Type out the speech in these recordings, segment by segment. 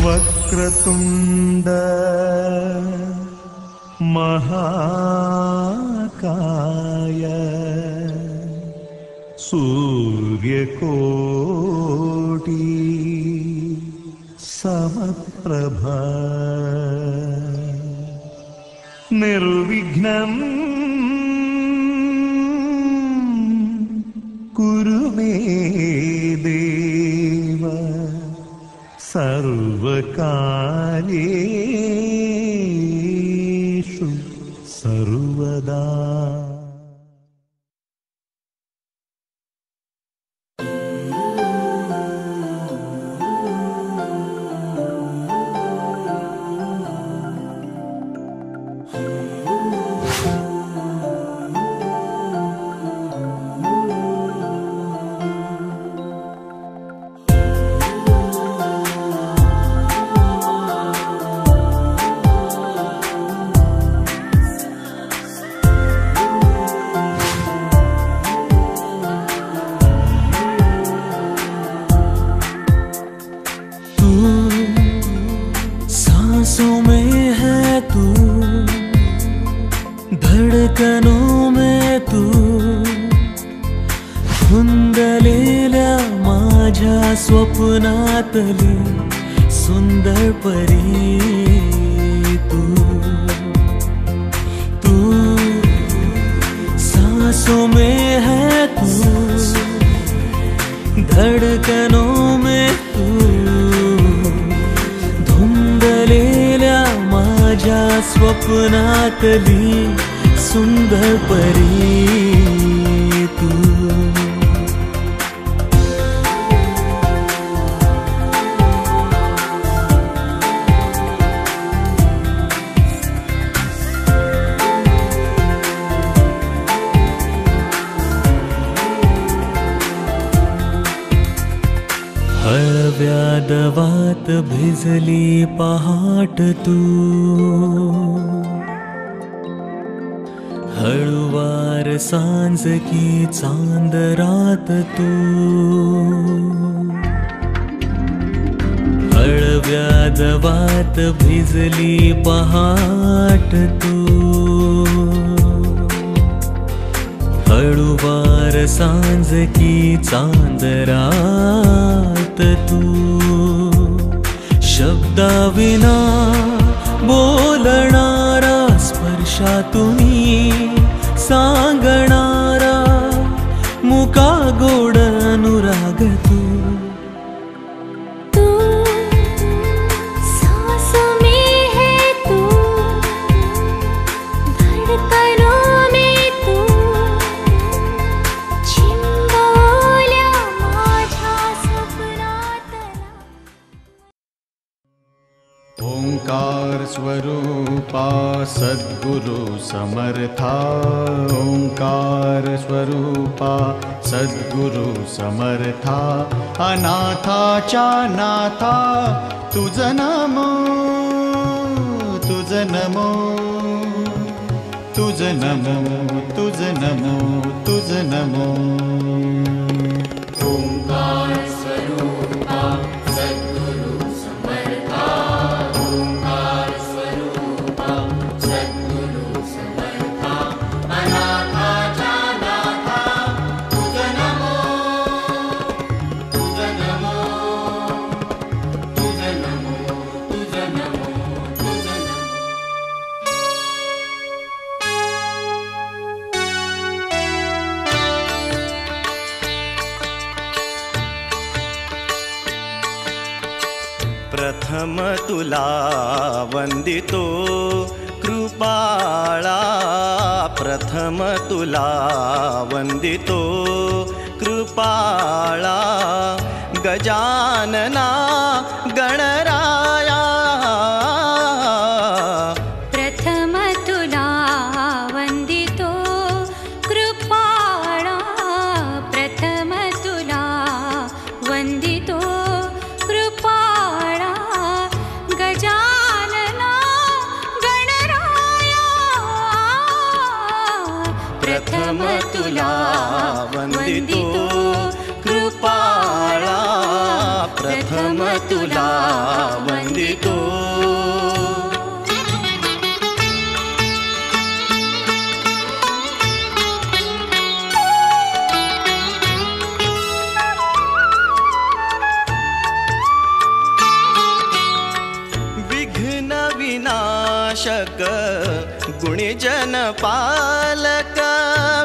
वक्रतुंड महाकाय सूर्यकोटि समप्रभा निर्विघ्नं कुरु मे देव सर्वकार्येषु सर्वदा। धडकनों में तू धुंदलेल्या माझ्या स्वप्नातली सुंदर परी तू तू सांसों में है तू धडकनों में तू धुंदलेल्या माझ्या स्वप्नातली सुंदर परी तू। हळव्या दवात भिजली पहाट तू हळुवार सांज की चांद रात तू हळव्या दवात भिजली पहाट तू हळुवार सांज की चांद रात तू शब्दाविना बोलणारा स्पर्शातुनी सांगणारा मुका गोड अनुराग तू सांसों में है तू धड़कनों में तू चिंबवल्या माझ्या स्वप्नातला। ओंकार स्वरूपा सद्गुरु समर्था ओंकार स्वरूपा सद्गुरु समर्था अनाथाच्या नाथा तुझ नमो तुझ नमो तुझ नमो तुझ नमो तुझ नमो। ओंकार स्वरूपा सद्गुरु समर्था ओंकार स्वरूपा सद्गुरु समर्था अनाथाच्या नाथा तुझ नमो तुझ नमो तुझ नमो तुझ नमो तुझ नमो। प्रथम तुला वंदितो कृपाळा प्रथम तुला वंदितो कृपाळा गजानना गणराया प्रथम तुला वंदितो कृपाळा प्रथम तुला वंदितो कृपाळा गजानना गणराया प्रथम तुला वंदितो कृपाळा प्रथम प्रथम तुला वंदितो. विघ्न विनाशक गुणीजन पालक,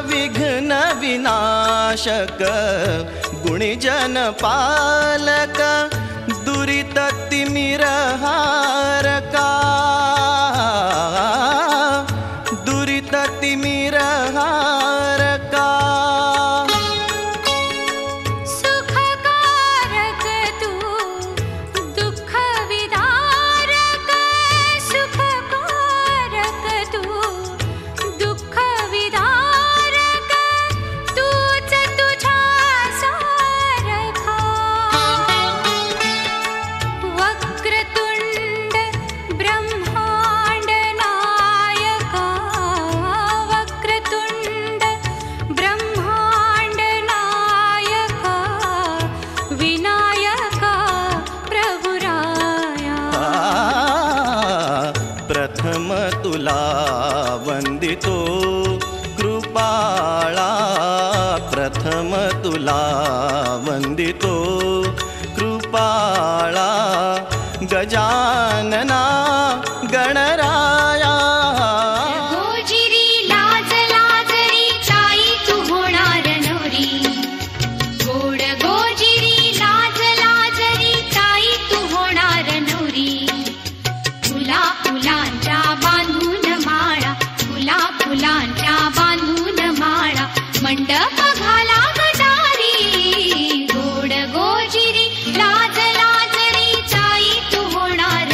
विघ्न विनाशक गुणीजन पालक, दुरित तिमिरहारका, दुरित तिमिरहारका. सुखकारक तू दुःख विदारक, सुखकारक तू दुःख विदारक, तूच तुझ्या सारखा. वक्रतुंड ब्रह्मांड नायका, वक्रतुंड ब्रह्मांड नायका, विनायका प्रभुराया. प्रथम तुला वंदितो कृपाळा, प्रथम तुला वंदितो कृपाळा. गजानना गणराया, गोजिरी लाज लाजरी ताई तू होणार नवरी. गोड गोजिरी लाज लाजरी ताई तू होणार नवरी. फुला फुलांच्या बांधून माळा, फुला फुलांच्या बांधून माळा, मंडप घाला गटारी. गोड गोजिरी लाज लाजरी ताई तू होणार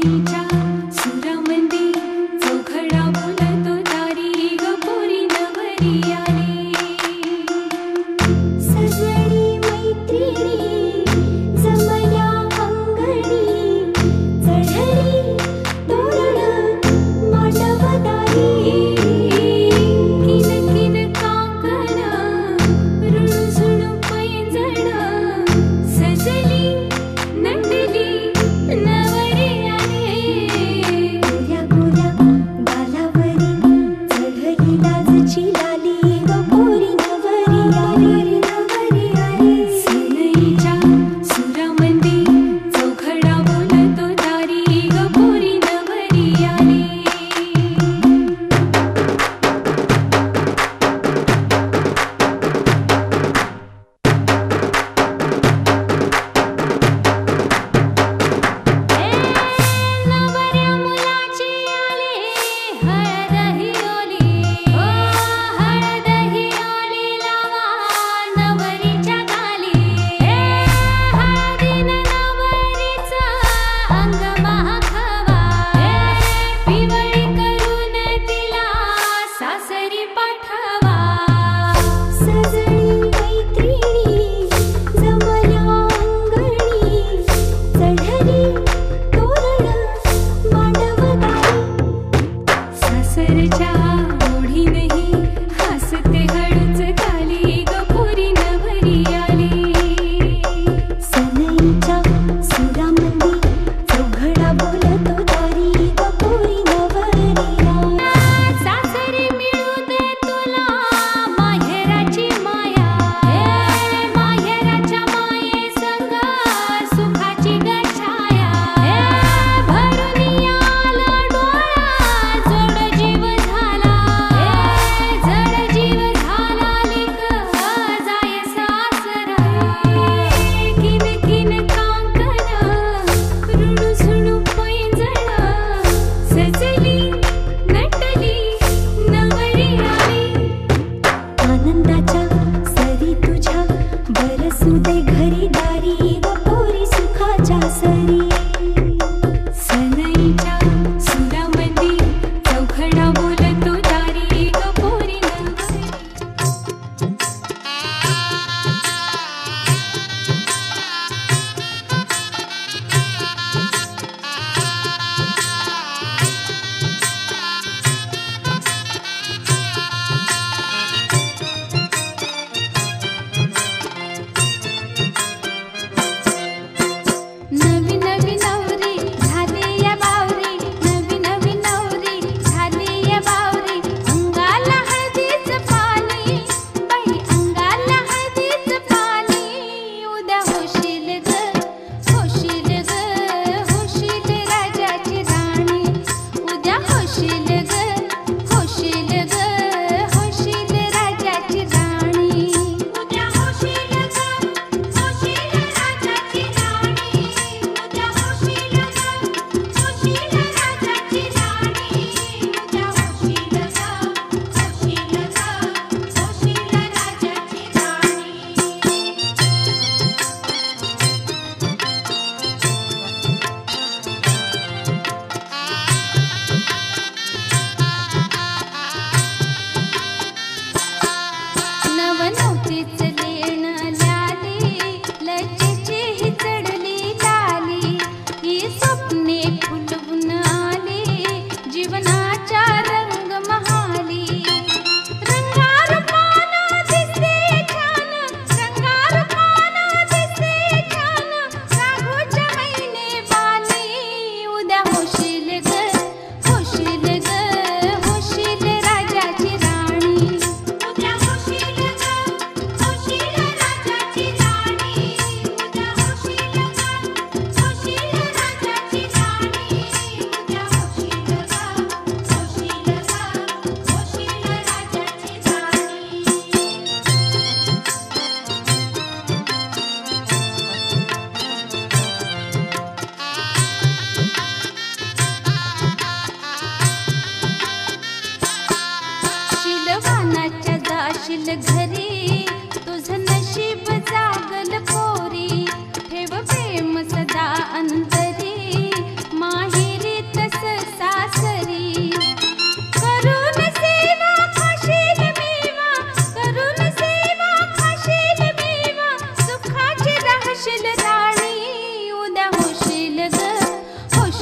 मंदिरीच्या सुरामंदी चौघडा बोलतो दारी ग पोरी नवरी आली सजनी मैत्रिणी जमल्या अंगणी चढली तोरण मांडवदारी किन किन काकण रुणझुण पैंजण सजली नटली नवरी आली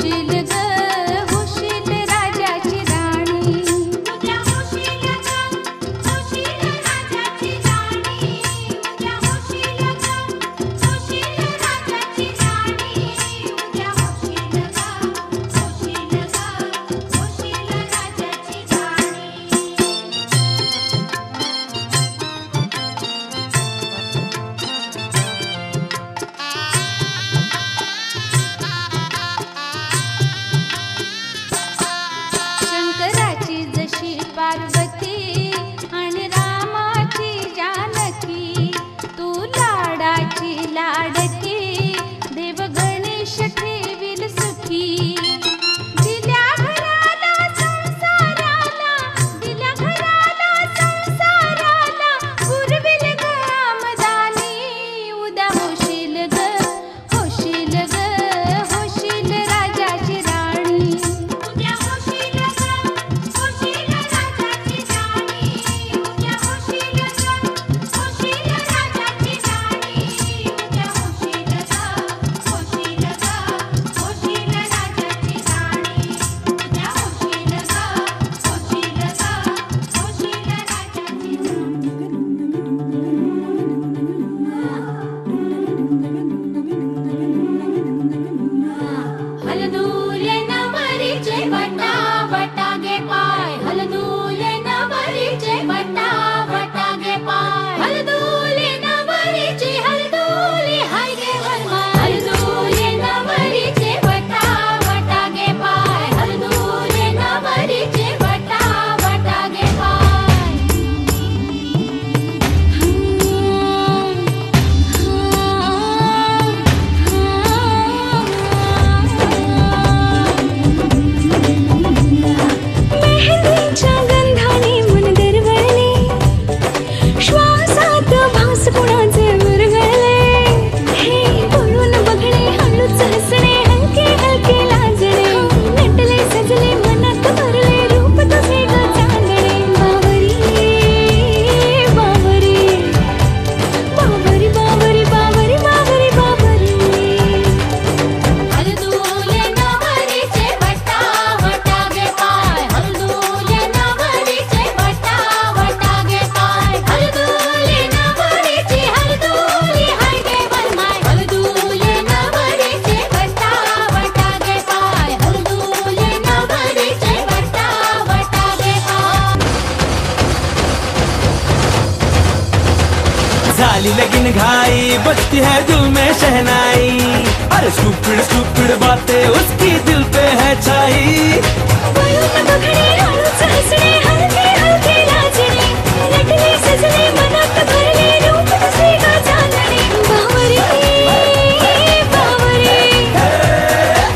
होशील ग होशील राजाची राणी उद्या होशील ग होशील राजाची राणी उद्या होशील ग होशील राजाची राणी उद्या होशील ग होशील राजाची शंकराची जशी पार्वती आणि रामाची जानकी तू लाडाची लाडकी देव गणेश ठेवील सुखी दिल्या घराला संसाराला दिल्या घराला संसाराला पुरविल ग आमदानी उद्या होशील ग होशील ग होशील राजाची राणी उद्या होशील ग होशील राजाची राणी उद्या होशील ग होशील राजाची राणी उद्या होशील ग होशील ग होशील राजाची राणी उद्या होशील ग होशील हलदूले नवरीचे बटा बटागे पाय हलदूले नवरीचे बटा बटागे पाय हलदूले नवरीचे हलदूले हाय गे वरमाय हलदूले नवरीचे बटा बटागे पाय हलदूले नवरीचे बटा बटागे मेहंदीच्या गंधाने मन गरवळले श्वासात भास कुणाचे विरघळले हे बोलून बघणे हळूच हसणे हलके हलके लाजणे नटले सजले मनात भरले रूप तुझे ग चांदणे बावरी बावरी बावरी बावरी बावरी बावरी बावरी हलदूले नवरीचे बटा बटागे पाय हलदूले नवरीचे बटा बटागे पाय हलदूले नवरीचे हलदूले हाय गे वरमाय हलदूले नवरीचे बटा बटागे पाय हलदूले नवरीचे बटा बटागे पाय झाली लगीन घाई बजती है दिल में शहनाई अरे स्टूपिड स्टूपिड बातें उसकी दिल पे है छाई बोलून बघणे हळूच हसणे हलके हलके लाजणे नटले सजले मनात भरले रूप तुझे ग चांदणे बावरी बावरी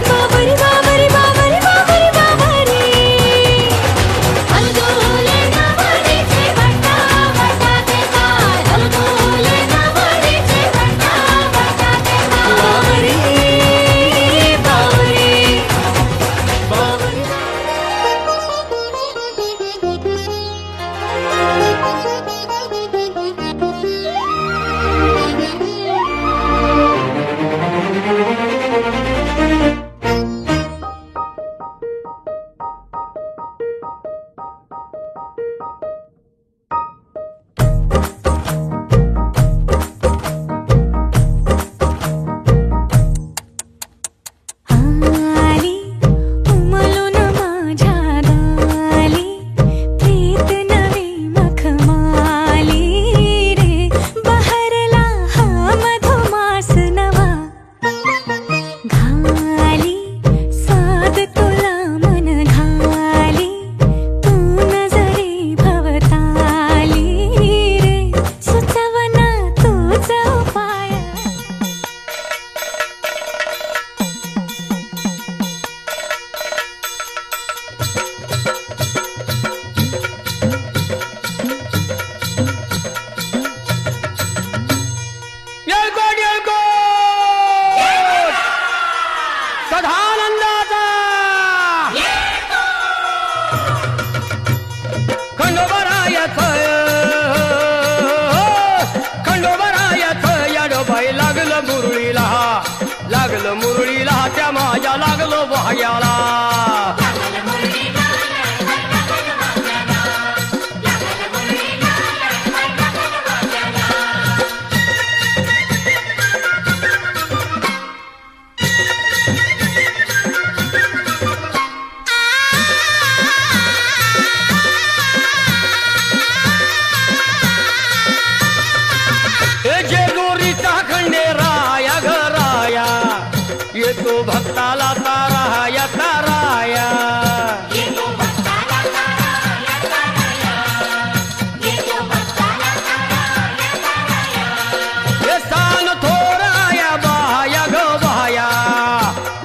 बावरी बावरी बावरी बावरी बावरी हलदूले नवरीचे बटा बटागे पाय हलदूले नवरीचे बटा बटागे पाय बावरी बावरी बावरी लागलो वाह्याला येतो भक्ताला ताराया ताराया हे सान थोराया बाया ग बाया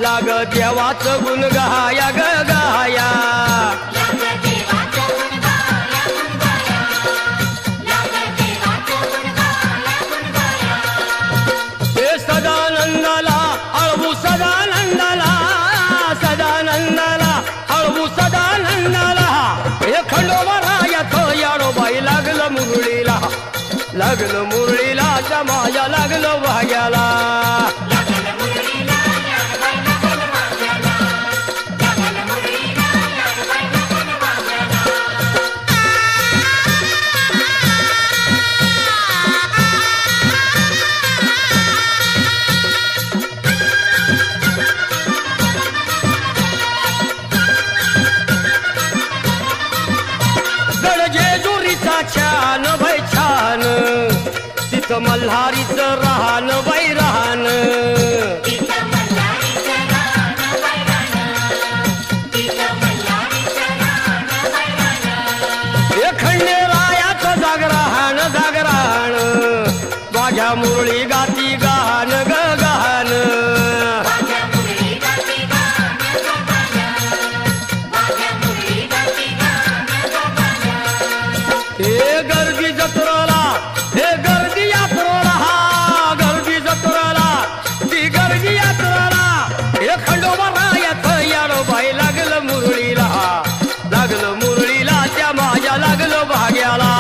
लाग देवाचं गुण गाया ग गाया हे सदानंदाला अळवू सदानंदाला सदानंदाला अळवू सदानंदाला हे खंडोबारायात याडोबाई लागलं मुरळीला जमाया लागलं वाग्याला छान बाई छान तिथं मल्हारीचं राहन बाई राहन हे खंडेरायाचं जागरण जागरण माझ्या मुरळी गाती गान ग गान हे गर्दी जत्रेला हे गर्दी यात्रेला हा गर्दी जत्रेला ती गर्दी यात्रेला हे खंडोबारायात याडोबाई लागलं मुरळीला त्या माझ्या लागलं भाग्याला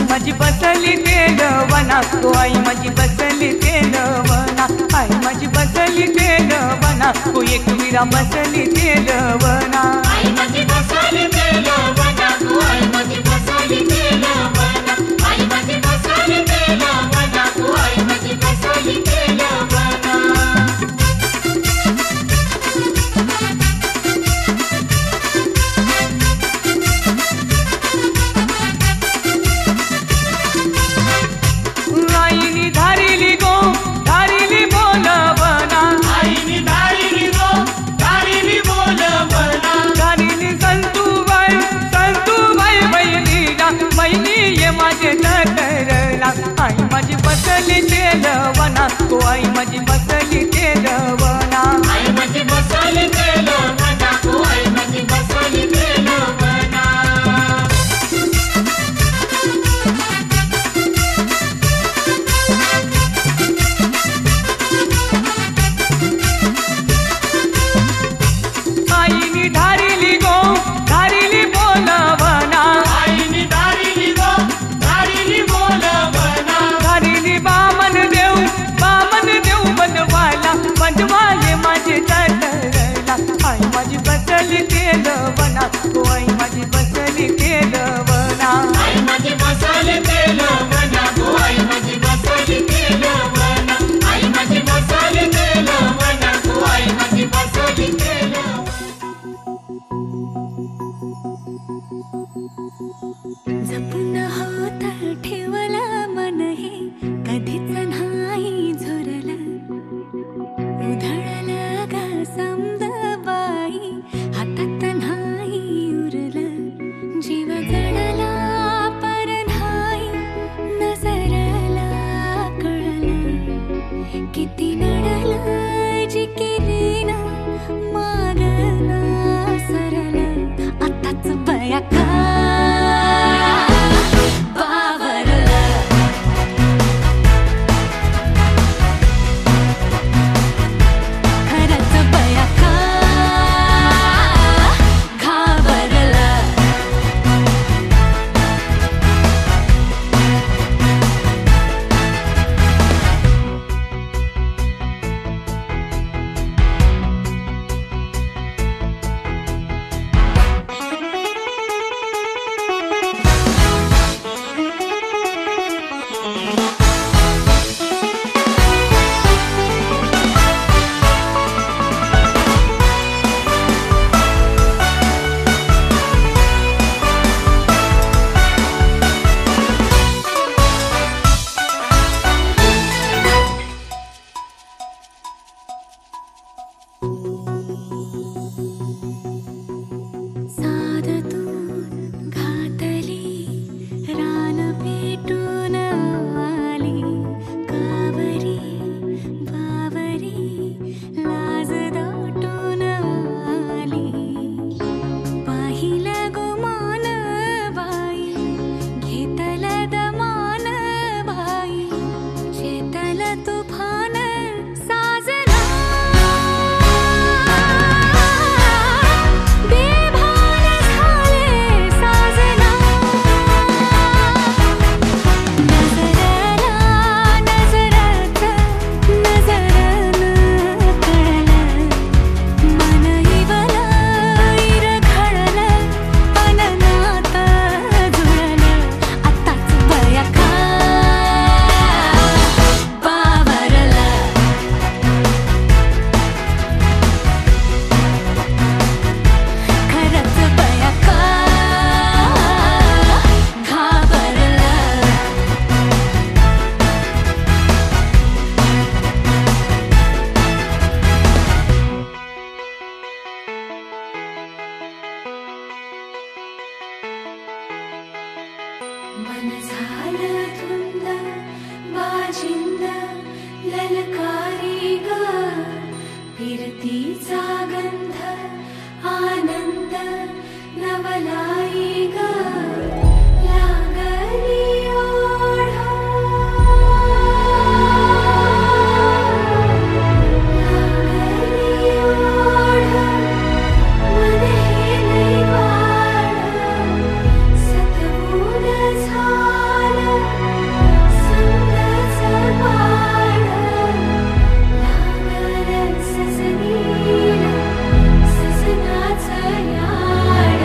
माझी बसली तेलवना तो आई माझी बसली तेलवना आई माझी बसली तेलवना तो एकविरा बसली तेलवना आई माझी बसली तेलवना तू आई माझी बसली तेलवना आई माझी बसली तेलवना तू आई माझी बसली तेलवना आईनी धारिली गो धारिली बोलवना आईनी धारिली गो धारिली बोलवना धारिली संतूबाई बहिणी ये माझे नटरला आई माझी बसली तेलवना तो आई माझी बसली तेलवना आई माझी बसली तेलवना तू आई माझी बसली तेलवना आईनी धारिली गो धारिली बोलवना आईनी धारिली गो धारिली बोलवना धारिली बामन देव बनवाले माझे तटरला आई माझी बसली तेलवना तो आई माझी बसली तेलवना आई माझी बसली तेलवना तू आई माझी बसली तेलवना आई माझी बसली तेलवना तू आई माझी बसली तेलवना जपून होत ठेवला मन हे कधीच नाही झुरला उधळला गा समद बाई हातात नाही उरला जीव जडला पर नाही नजरला कळला किती नडला जिकिरीना मागना सरला आताच मन झालं धुंद बाजिंद ललकारी ग फिरतीचा गंध आनंद नवलाई ग लागली ओढ लागली ओढ मन हे लई वाढ सतबूड झालं संगच पाड लागलं सजनीला सजनाचं याड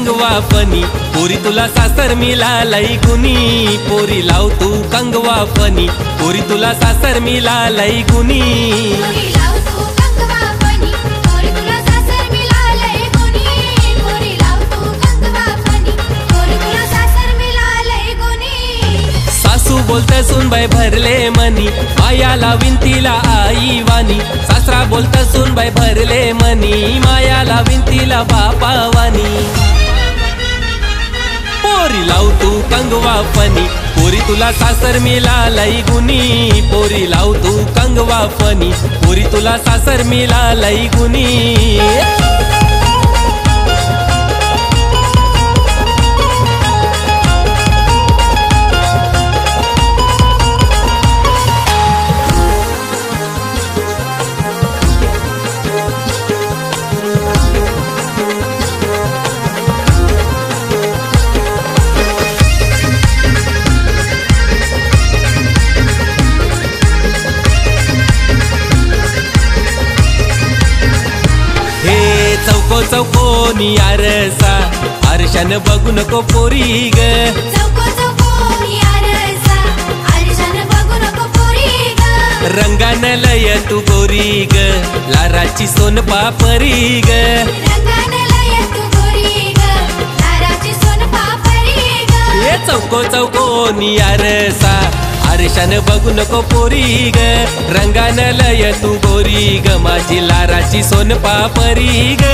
कंगवा फनी पोरी तुला सासर मिळालंय गुनी पोरी लाव तू कंगवा फनी पोरी तुला सासर मिळालंय गुनी पोरी लाव तू कंगवा फनी पोरी तुला सासर मिळालंय गुनी पोरी लाव तू कंगवा फनी पोरी तुला सासर मिळालंय गुनी सासू बोलत सुनबाई भरले मनी माया लावीन तिला आई वानी सासरा बोलत सुनबाई भरले मनी माया लावीन तिला बापा वानी पोरी लाव तू कंगवा फनी पोरी तुला सासर मिळालंय गुनी पोरी लाव तू कंगवा फनी पोरी तुला सासर मिळालंय गुनी चौकोनी आरसा आरशान बघू नको पोरी ग चौको चौकोनी आरसा आरशान बघू नको पोरी ग रंगान लय तू गोरी ग लाराची सोन पापरी ग रंगान लय तू गोरी ग लाराची सोन पापरी ग ये चौको चौकोनी आरसा आरशान बघू नको पोरी ग रंगान लय तू गोरी ग माझी लाराची सोन पापरी ग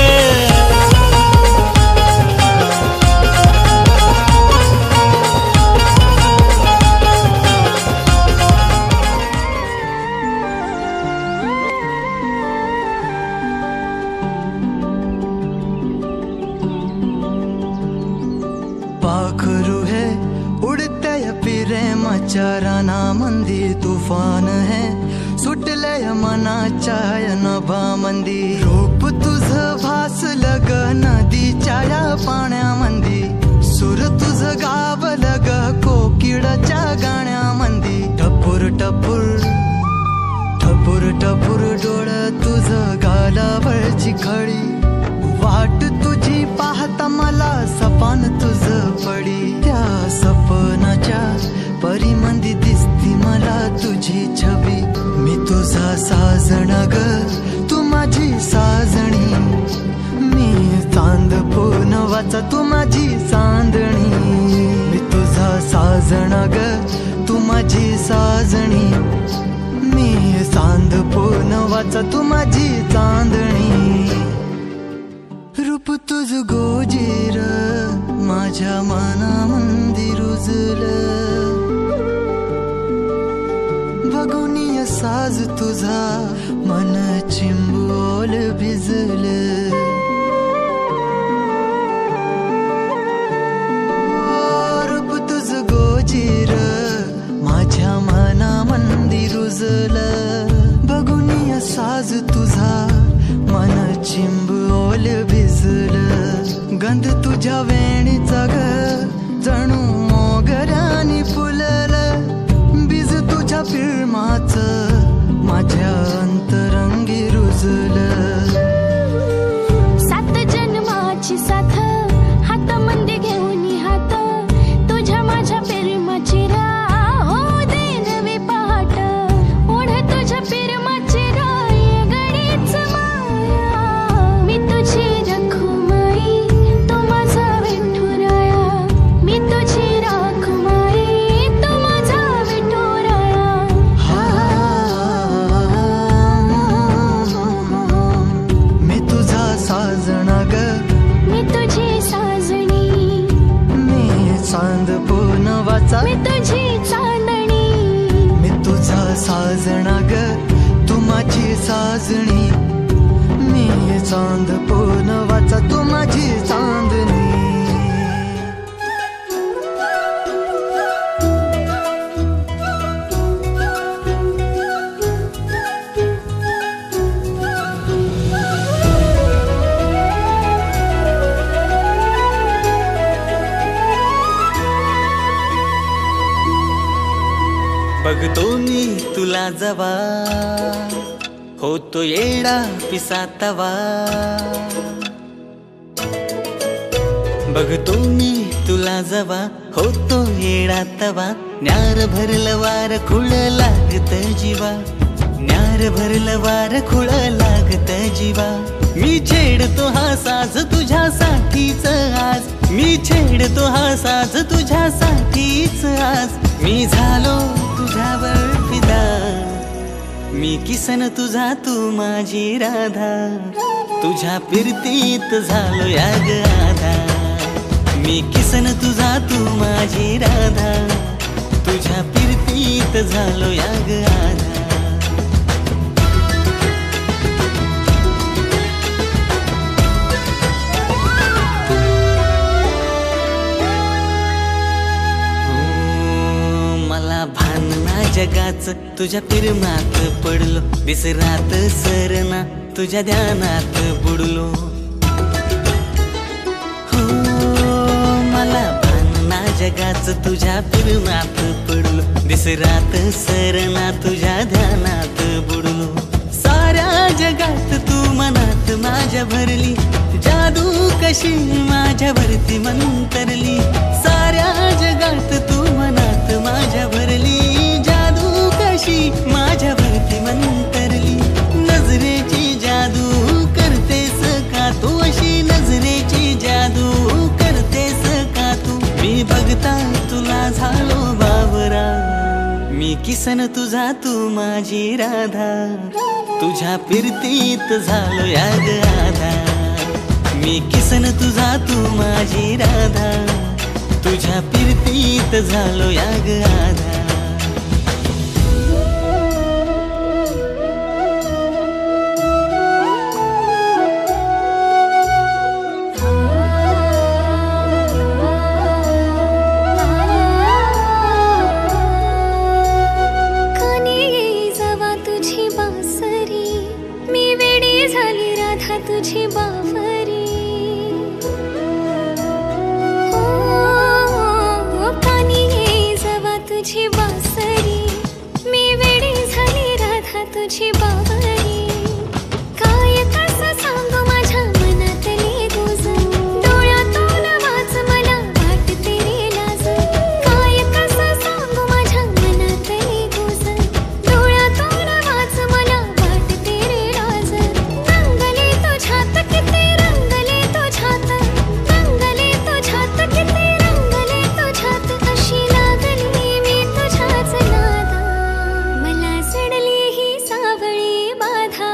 पाखरू है उड़ते प्रेमाच्या राना मंदी तुफान है सुटले मनाच्या नभा मंदी रूप तुझ भासलं ग नदीच्या या पाण्यामंदी सुर तुझ गावलं ग कोकिळाच्या गाण्यामंदी टपूर टपूर टपूर टपूर डोळ तुझ गालावरची खळी वाट तुझी पाहता मला सपान तुझ पडी त्या सपनाच्या परिमंदी दिसती मला तुझी छबी मी तुझा साजण ग तू माझी साजणी मी चांद पूनवाचा तू माझी चांदणी मी तुझा साजण ग तू माझी साजणी मी चांद पूनवाचा तू माझी चांदणी रूप तुझ गोजीर माझ्या मनामंदी रुजलं बघुनी साज तुझा मन चिंबोल भिजलं रूप तुझ गोजीर माझ्या मनामंदी रुजलं बघुनी साज तुझा मन चिंबोल भिजलं गंध तुझ्या वेणीचा ग जणू मोगऱ्यानी फुललं बीज तुझ्या फिल्माचं माझ्या अंतरंगी रुजलं सात जन्माची साथ हात मंदी घेऊन हात तुझ्या माझ्या प्रेमाची राह हो दे नवी पहाट ओढ तुझ्या प्रेमाची राय गडीच माया मी तुझी रखुमाई तू माझा विठुराया मी तुझी रखुमाई तू माझा विठुराया मी तुझा साजना ग मी तुझी साजणी मी चांद पूनवाचा मी तुझी चांदणी मी तुझा साजना ग तू माझी साजणी मी चांद पूनवाचा तू माझी चांदणी बघतो मी तुला जवा होतो येडा पिसातवा बघतो मी तुला जवा होतो येडा तवा न्यार भरलं वार खुळ लागत जीवा न्यार भरलं वार खुळ लागत जीवा मी छेडतो हा साज तुझ्यासाठीच आज मी छेडतो हा साज तुझ्यासाठीच आज मी झालो तुझ्यावर फिदा मी किसन तुझा तू माझी राधा तुझ्या फिरतीत झालो या ग आधा मी किसन तुझा तू माझी राधा तुझ्या फिरतीत झालो या ग आधा जगाच तुझ्या फिरमात पडलो विसरात सरना तुझ्या ध्यानात बुडलो हो मला भानना जगाच तुझ्या फिरमात पडलो विसरात सरना तुझ्या ध्यानात बुडलो साऱ्या जगात तू मनात माझ्या भरली जादू कशी माझ्यावरती मंतरली साऱ्या जगात तू मनात माझ्या भरली माझ्यावरती मंतरली नजरेची जादू करतेस का तू अशी नजरेची जादू करतेस का तू मी बघता तुला झालो बावरा मी किसन तुझा तू माझी राधा तुझ्या फिरतीत झालो या ग आधा मी किसन तुझा तू माझी राधा तुझ्या फिरतीत झालो या ग आधा तुझी बावरी कानी जवा तुझी बासरी मी वेडी झाली राधा तुझी बावरी काय कसं सांगू माझ्या मनातली तुझ डोळ्यातून वाच मला वाटते रे लाज काय कसं सांगू माझ्या मनातली तुझ डोळ्यातून वाच मला वाटते रे लाज अशी लागली मी तुझ्याच नादा मला चढली ही सावळी बाधा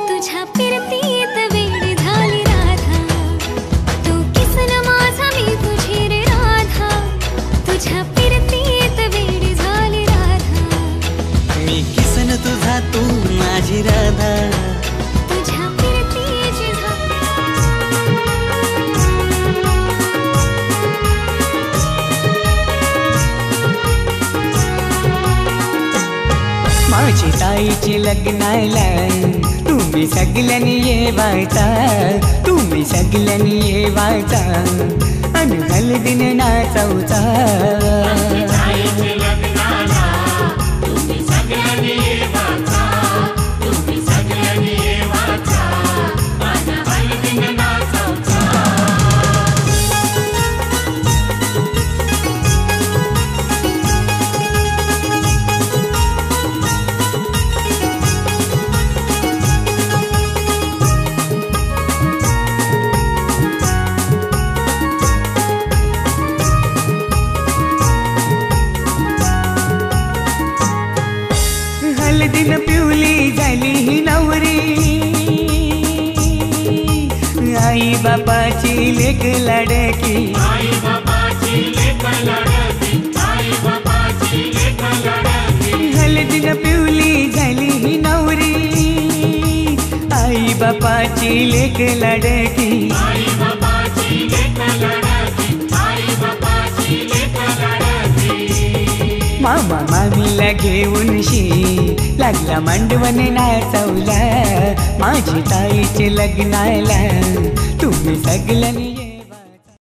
तुझ्या फिरतीत वेड झाली राधा तू किसन माझा मी तुझी रे राधा तुझ्या फिरतीत वेड झाली राधा मी किसन तुझा तू माझी राधा माझी ताईची लग्नाला तुम्ही सगळ्यांनी येवायचा तुम्ही सगळ्यांनी येवायचा अन हलदीन नाचवचा हलदीन पिवली झाली ही नवरी आई बापाची लेक लाडकी हलदीन पिवली झाली ही नवरी आई बापाची लेक लाडकी मामा मामीला घेऊन लागला मांडवने नाचवला माझी ताईचे लग्नाला तुम्ही सगळ्यांनी